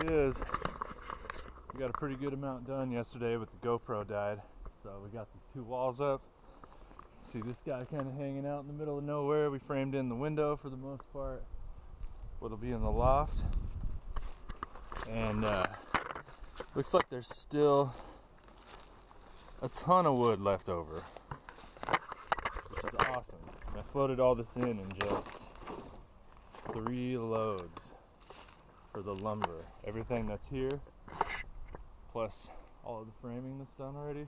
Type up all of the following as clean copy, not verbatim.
she is. We got a pretty good amount done yesterday, but the GoPro died. So we got these two walls up. See this guy kind of hanging out in the middle of nowhere. We framed in the window for the most part. What'll be in the loft. And looks like there's still a ton of wood left over, which is awesome. And I floated all this in just 3 loads for the lumber. Everything that's here, plus all of the framing that's done already.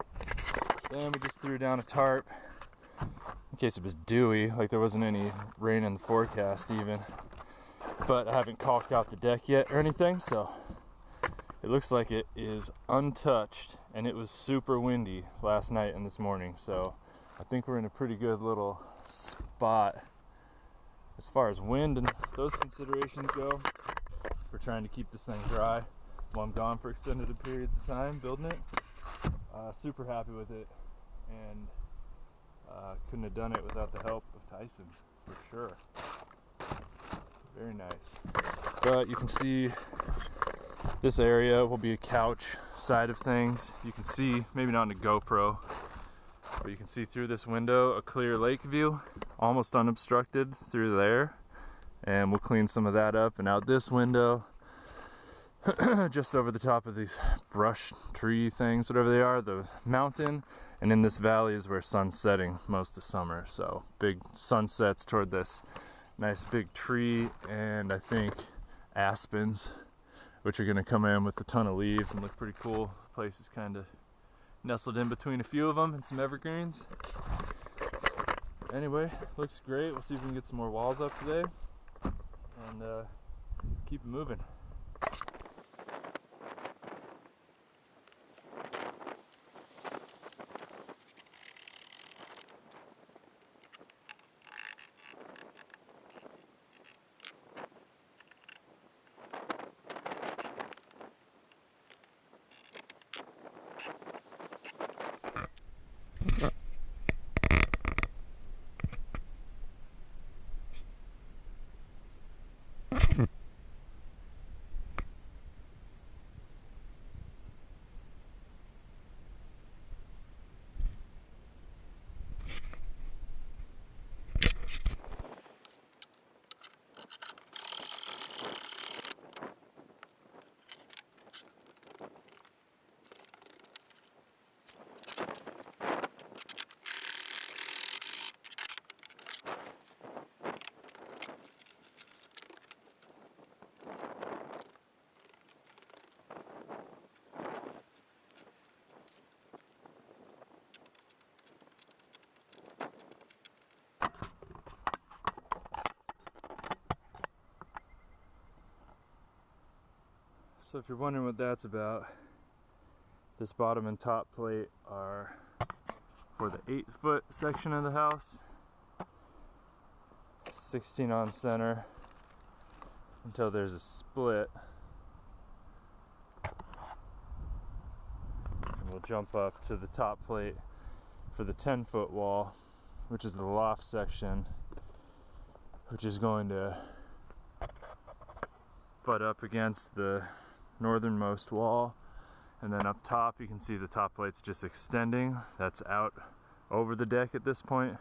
Then we just threw down a tarp in case it was dewy, like there wasn't any rain in the forecast even. But I haven't caulked out the deck yet or anything, so it looks like it is untouched, and it was super windy last night and this morning, so I think we're in a pretty good little spot as far as wind and those considerations go. We're trying to keep this thing dry while I'm gone for extended periods of time building it. Super happy with it, and couldn't have done it without the help of Tyson, for sure. Very nice. But you can see this area will be a couch side of things. You can see, maybe not in a GoPro, but you can see through this window a clear lake view, almost unobstructed through there. And we'll clean some of that up. And out this window, just over the top of these brush tree things, whatever they are, the mountain. And in this valley is where sun's setting most of summer. So big sunsets toward this nice big tree, and I think aspens, which are going to come in with a ton of leaves and look pretty cool. The place is kind of nestled in between a few of them and some evergreens. Anyway, looks great. We'll see if we can get some more walls up today and keep it moving. So if you're wondering what that's about, this bottom and top plate are for the 8-foot section of the house, 16 on center until there's a split, and we'll jump up to the top plate for the 10-foot wall, which is the loft section, which is going to butt up against the northernmost wall. And then up top you can see the top plate's just extending. That's out over the deck at this point.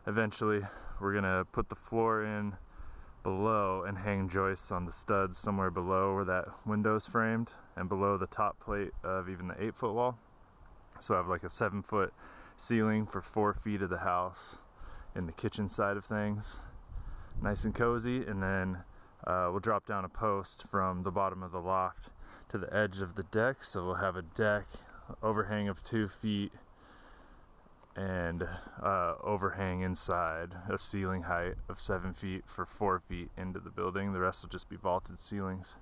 Eventually we're gonna put the floor in below and hang joists on the studs somewhere below where that window's framed and below the top plate of even the 8-foot wall. So I have like a 7-foot ceiling for 4 feet of the house in the kitchen side of things, nice and cozy. And then we'll drop down a post from the bottom of the loft to the edge of the deck, so we'll have a deck overhang of 2 feet and overhang inside a ceiling height of 7 feet for 4 feet into the building. The rest will just be vaulted ceilings.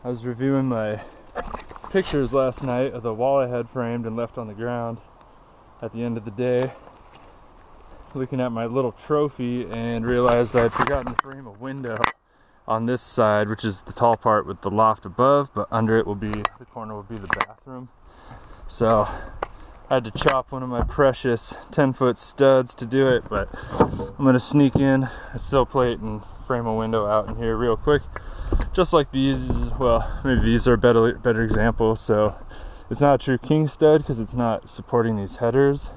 I was reviewing my pictures last night of the wall I had framed and left on the ground at the end of the day, looking at my little trophy, and realized I had forgotten to frame a window on this side, which is the tall part with the loft above, but under it will be, the corner will be the bathroom. So I had to chop one of my precious 10-foot studs to do it, but I'm gonna sneak in a sill plate and frame a window out in here real quick. Just like these, well, maybe these are a better example. So it's not a true king stud because it's not supporting these headers,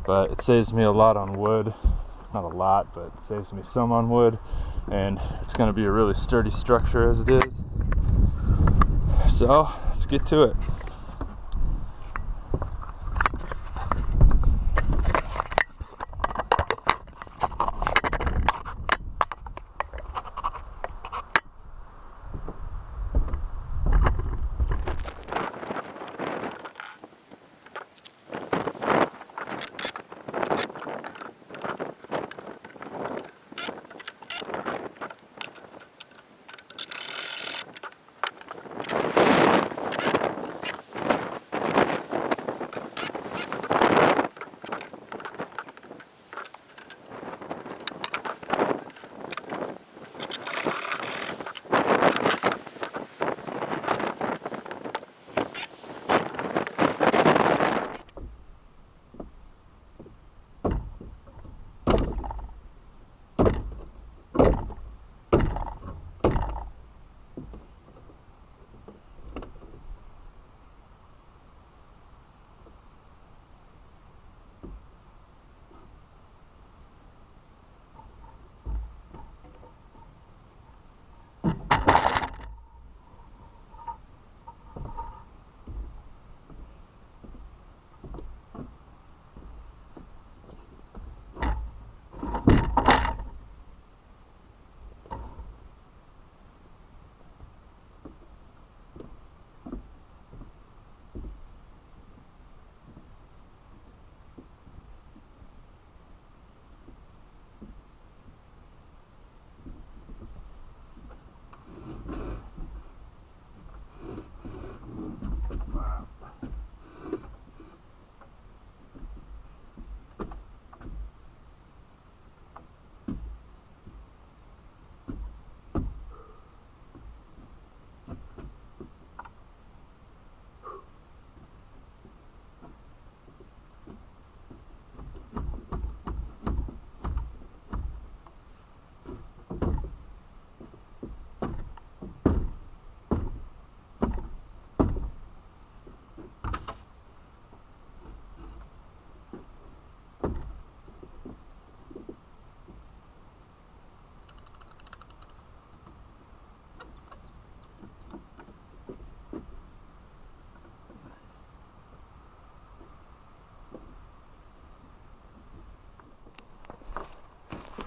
but it saves me a lot on wood. Not a lot, but it saves me some on wood, and it's going to be a really sturdy structure as it is. So let's get to it.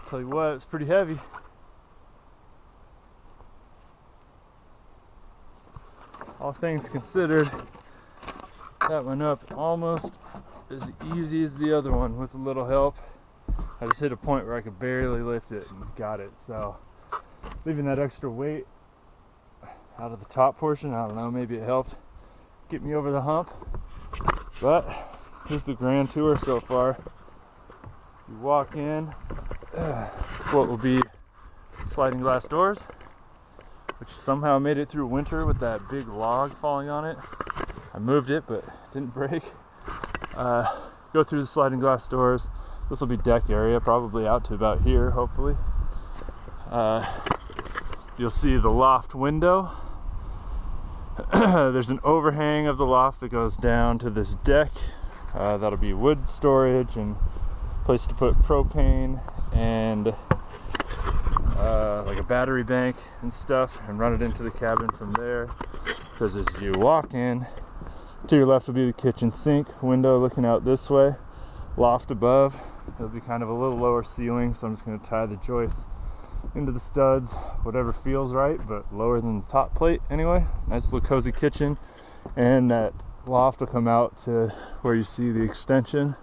Tell you what, it's pretty heavy. All things considered, that went up almost as easy as the other one with a little help. I just hit a point where I could barely lift it and got it. So leaving that extra weight out of the top portion, I don't know, maybe it helped get me over the hump. But here's the grand tour so far. You walk in, what will be sliding glass doors, which somehow made it through winter with that big log falling on it. I moved it, but it didn't break. Go through the sliding glass doors. This will be deck area, probably out to about here, hopefully. You'll see the loft window. There's an overhang of the loft that goes down to this deck. That'll be wood storage and place to put propane and like a battery bank and stuff, and run it into the cabin from there. Because as you walk in, to your left will be the kitchen sink, window looking out this way, loft above. It'll be kind of a little lower ceiling, so I'm just going to tie the joists into the studs, whatever feels right, but lower than the top plate anyway. Nice little cozy kitchen, and that loft will come out to where you see the extension.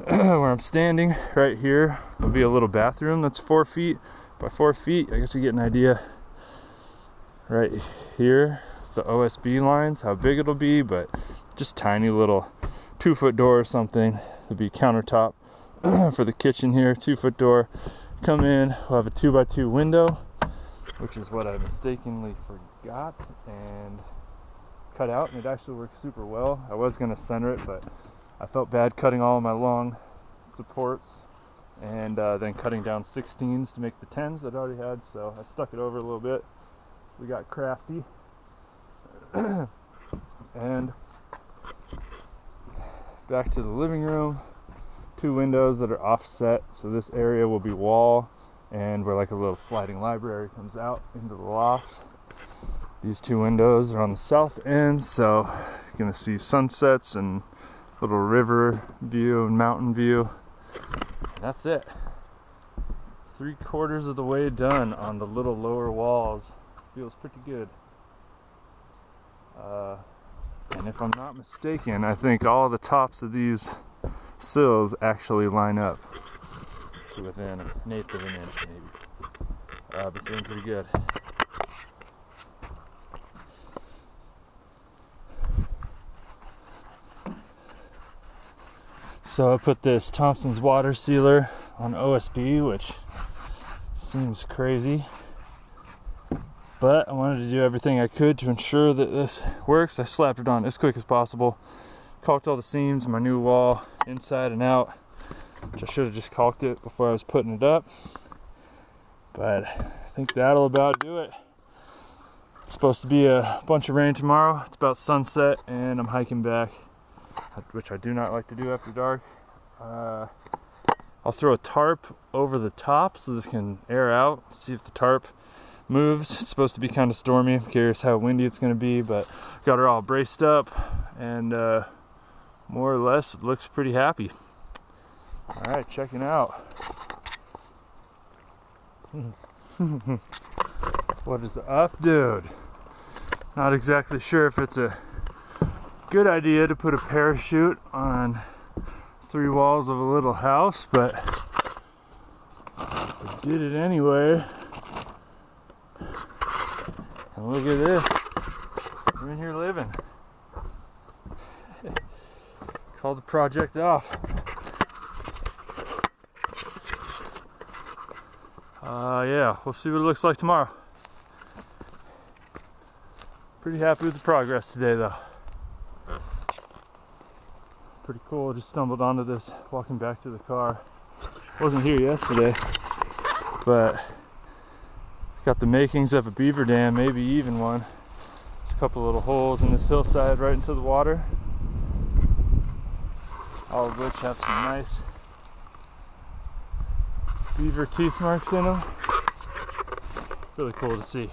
Where I'm standing right here will be a little bathroom that's 4 feet by 4 feet. I guess you get an idea. right here, the OSB lines, how big it'll be, but just tiny little 2-foot door or something. It'll be countertop for the kitchen here, 2-foot door. Come in, we'll have a 2x2 window, which is what I mistakenly forgot and cut out, and it actually works super well. I was gonna center it, but I felt bad cutting all of my long supports and then cutting down 16s to make the 10s that I already had, so I stuck it over a little bit. We got crafty. And back to the living room, 2 windows that are offset, so this area will be wall, and where like a little sliding library comes out into the loft. These 2 windows are on the south end, so you're gonna see sunsets and little river view and mountain view. And that's it. 3/4 of the way done on the little lower walls. Feels pretty good. And if I'm not mistaken, I think all the tops of these sills actually line up to within 1/8 of an inch, maybe. But doing pretty good. So I put this Thompson's water sealer on OSB, which seems crazy, but I wanted to do everything I could to ensure that this works. I slapped it on as quick as possible, caulked all the seams in my new wall inside and out, which I should have just caulked it before I was putting it up, but I think that'll about do it. It's supposed to be a bunch of rain tomorrow. It's about sunset and I'm hiking back, which I do not like to do after dark. I'll throw a tarp over the top so this can air out, see if the tarp moves. It's supposed to be kind of stormy. I'm curious how windy it's going to be, but got her all braced up, and more or less it looks pretty happy. Alright, checking out. What is up, dude? Not exactly sure if it's a good idea to put a parachute on 3 walls of a little house, but I did it anyway. And look at this. We're in here living. Called the project off. Yeah, we'll see what it looks like tomorrow. Pretty happy with the progress today, though. Pretty cool. Just stumbled onto this walking back to the car. Wasn't here yesterday, but it's got the makings of a beaver dam, maybe even one. There's a couple little holes in this hillside right into the water, all of which have some nice beaver teeth marks in them. Really cool to see.